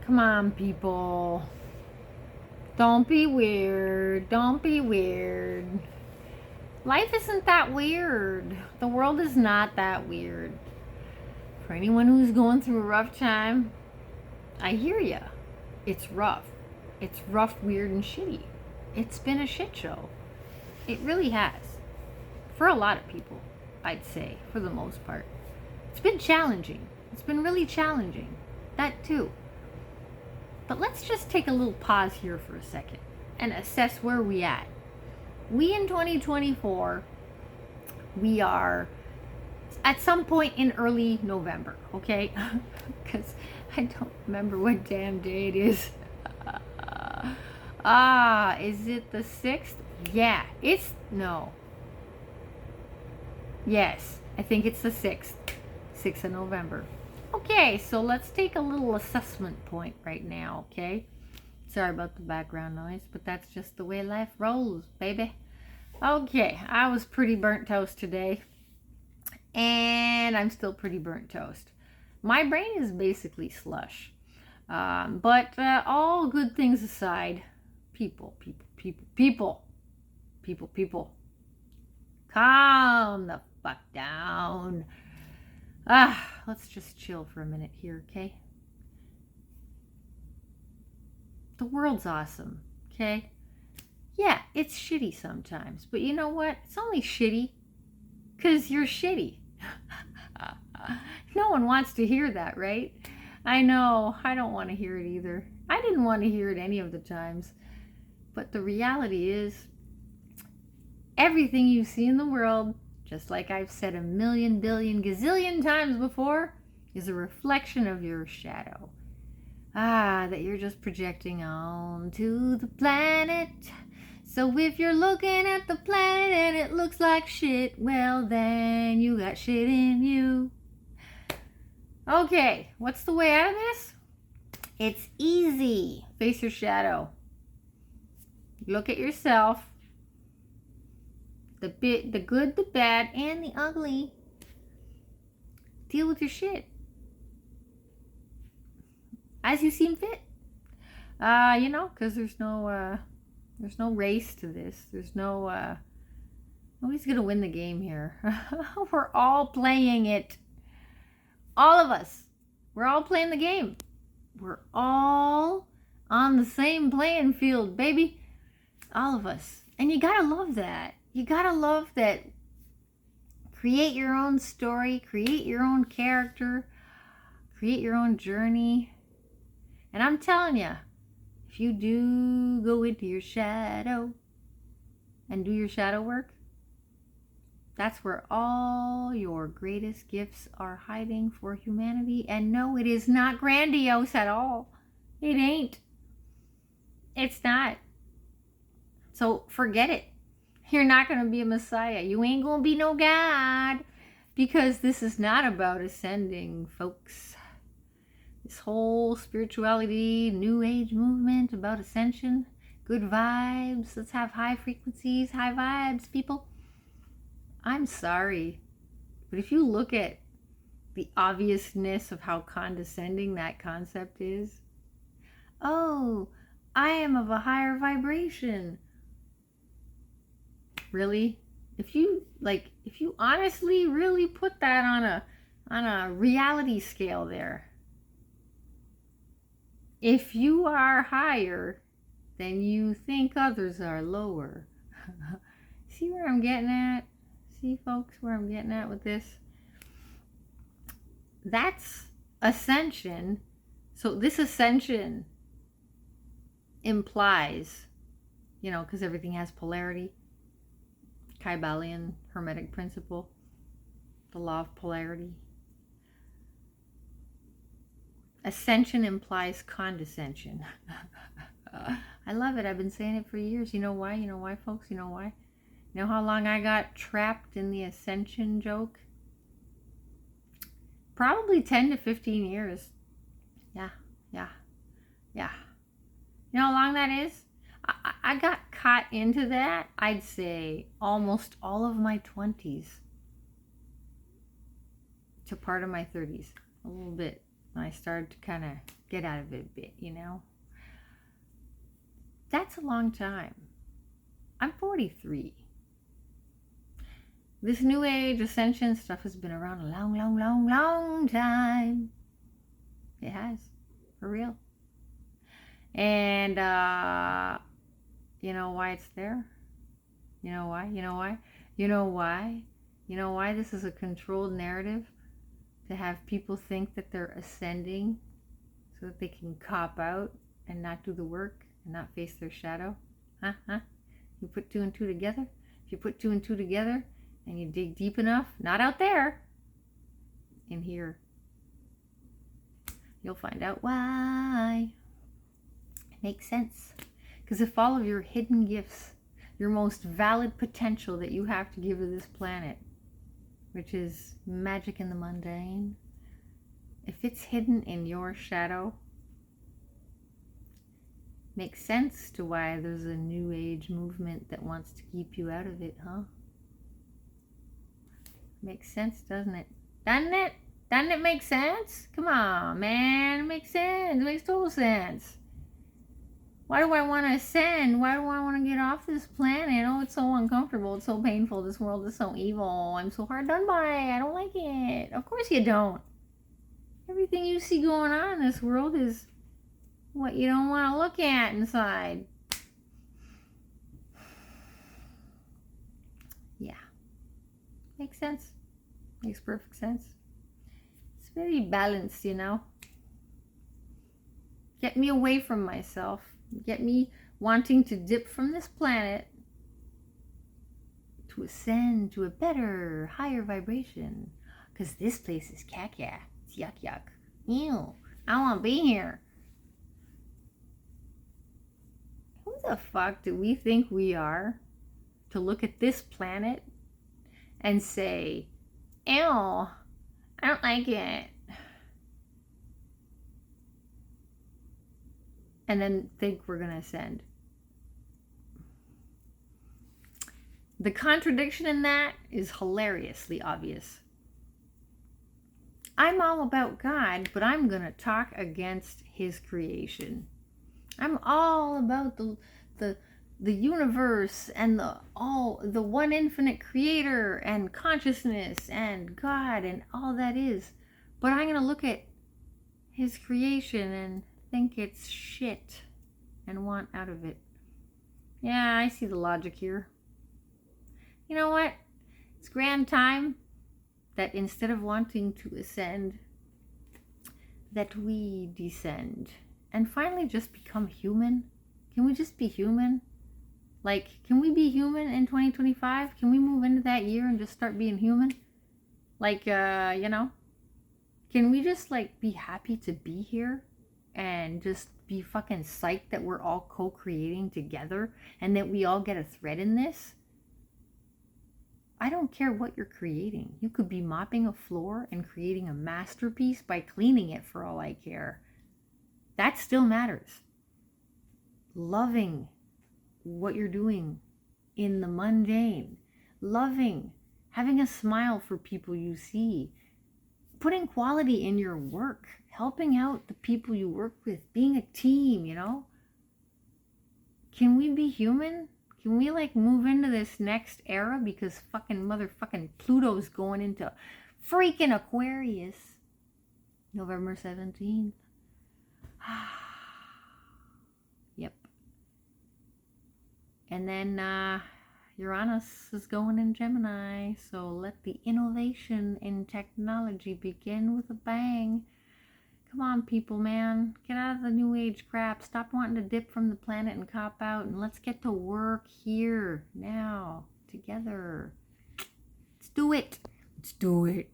Come on, people. Don't be weird. Don't be weird. Life isn't that weird. The world is not that weird. For anyone who's going through a rough time, I hear ya. It's rough. It's rough, weird, and shitty. It's been a shit show. It really has. For a lot of people, I'd say, for the most part. It's been challenging. It's been really challenging. That too. But let's just take a little pause here for a second and assess where we at. We in 2024, we are at some point in early November, okay? Because I don't remember what damn day it is. Is it the 6th? Yeah, no. Yes, I think it's the 6th. 6th of November. Okay, so let's take a little assessment point right now, okay? Sorry about the background noise, but that's just the way life rolls, baby. Okay, I was pretty burnt toast today, and I'm still pretty burnt toast. My brain is basically slush. But all good things aside, people. Calm the fuck down. Let's just chill for a minute here, okay? The world's awesome, okay? Yeah, it's shitty sometimes, but you know what? It's only shitty because you're shitty. No one wants to hear that, right? I know, I don't want to hear it either. I didn't want to hear it any of the times. But the reality is, everything you see in the world, just like I've said a million, billion, gazillion times before, is a reflection of your shadow. That you're just projecting onto the planet. So if you're looking at the planet and it looks like shit, well then you got shit in you. Okay, what's the way out of this? It's easy. Face your shadow. Look at yourself. The good, the bad, and the ugly. Deal with your shit as you seem fit. Because there's no race to this. There's nobody's gonna win the game here. We're all playing it. All of us. We're all playing the game. We're all on the same playing field, baby. All of us. And you gotta love that. You gotta love that. Create your own story, create your own character, create your own journey. And I'm telling you, if you do go into your shadow and do your shadow work, that's where all your greatest gifts are hiding for humanity. And no, it is not grandiose at all. It ain't. It's not. So forget it. You're not going to be a Messiah. You ain't going to be no God. Because this is not about ascending, folks. This whole spirituality, new age movement about ascension, good vibes. Let's have high frequencies, high vibes, people. I'm sorry, but if you look at the obviousness of how condescending that concept is, oh, I am of a higher vibration. Really? If you honestly really put that on a reality scale there, if you are higher, then you think others are lower. See where I'm getting at? See, folks, where I'm getting at with this? That's ascension. So this ascension implies, because everything has polarity. Kybalion Hermetic principle, the law of polarity. Ascension implies condescension. I love it. I've been saying it for years. You know why? You know why, folks? You know why? You know how long I got trapped in the ascension joke? Probably 10 to 15 years. Yeah. You know how long that is? I got caught into that, I'd say, almost all of my 20s to part of my 30s. A little bit I started to kind of get out of it a bit, you know. That's a long time. I'm 43. This new age ascension stuff has been around a long, long, long, long time. It has, for real. And you know why it's there? You know why? You know why? You know why? You know why this is a controlled narrative? To have people think that they're ascending so that they can cop out and not do the work and not face their shadow? Huh? You put two and two together? If you put two and two together and you dig deep enough, not out there, in here, you'll find out why. It makes sense. Because if all of your hidden gifts, your most valid potential that you have to give to this planet, which is magic in the mundane, if it's hidden in your shadow, makes sense to why there's a new age movement that wants to keep you out of it, huh? Makes sense, doesn't it? Doesn't it? Doesn't it make sense? Come on, man. It makes sense. It makes total sense. Why do I want to ascend? Why do I want to get off this planet? Oh, it's so uncomfortable. It's so painful. This world is so evil. I'm so hard done by. I don't like it. Of course you don't. Everything you see going on in this world is what you don't want to look at inside. Yeah. Makes sense. Makes perfect sense. It's very balanced, you know. Get me away from myself. Get me wanting to dip from this planet to ascend to a better, higher vibration. Because this place is caca. It's yuck yuck. Ew. I don't want to be here. Who the fuck do we think we are to look at this planet and say, ew, I don't like it? And then think we're going to ascend. The contradiction in that is hilariously obvious. I'm all about God, but I'm going to talk against his creation. I'm all about the universe and the one infinite creator and consciousness and God and all that is. But I'm going to look at his creation and think it's shit and want out of it. Yeah, I see the logic here. You know what? It's grand time that instead of wanting to ascend, that we descend and finally just become human. Can we just be human? Like, can we be human in 2025? Can we move into that year and just start being human? Like, you know, can we just like be happy to be here and just be fucking psyched that we're all co-creating together and that we all get a thread in this? I don't care what you're creating. You could be mopping a floor and creating a masterpiece by cleaning it for all I care. That still matters. Loving what you're doing in the mundane. Loving, having a smile for people you see. Putting quality in your work. Helping out the people you work with. Being a team, you know? Can we be human? Can we like move into this next era because fucking motherfucking Pluto's going into freaking Aquarius November 17th? Yep. And then Uranus is going in Gemini, so let the innovation in technology begin with a bang. Come on, people, man. Get out of the new age crap. Stop wanting to dip from the planet and cop out, and let's get to work here, now, together. Let's do it. Let's do it.